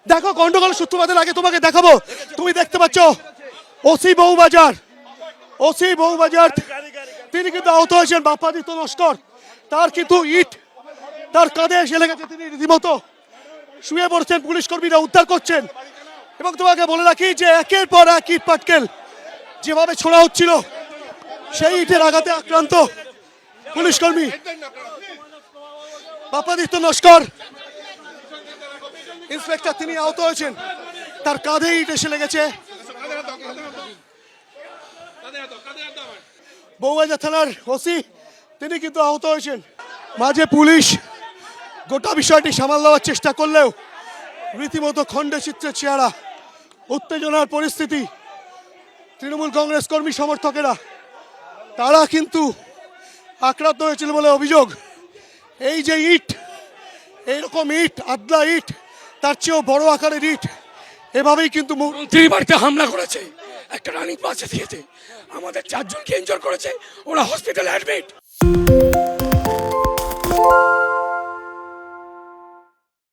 দেখো গন্ডগোলের সূত্রপাতের আগে তোমাকে দেখাবো। তুমি দেখতে পাচ্ছ ওসি বউবাজার তিনি কিন্তু আহত হয়েছেন। বাপ্পাদিত্য নস্কর তার কিন্তু ইট তার কাঁধে এসে লেগেছে, তিনি রীতিমতো শুয়ে পড়ছেন, পুলিশ কর্মীরা উদ্ধার করছেন। এবং তোমাকে বলে রাখি যে একের পর এক ইট পাটকেল যেভাবে ছোড়া হচ্ছিল, সেই ইটের আঘাতে আক্রান্ত পুলিশ কর্মী বাপ্পাদিত্য নস্কর ইন্সপেক্টর, তিনি আহত হয়েছেন, তার কাঁধে ইট এসে লেগেছে। বউবাজার থানার ওসি তিনি কিন্তু আহত হয়েছেন। মাঝে পুলিশ গোটা বিষয়টি সামাল দেওয়ার চেষ্টা করলেও রীতিমতো খণ্ডচিত্রের চেহারা, উত্তেজনার পরিস্থিতি। তৃণমূল কংগ্রেস কর্মী সমর্থকেরা তারা কিন্তু আক্রান্ত হয়েছিল বলে অভিযোগ। এই যে ইট, এইরকম ইট, আদলা ইট, তার চেয়েও বড় আকারের ইট এভাবেই কিন্তু মন্ত্রীর বাড়িতে হামলা করেছে, একটা রানিং বাসে দিয়েছে, আমাদের 4 জনকে ইনজোর করেছে, ওরা হসপিটালে অ্যাডমিট।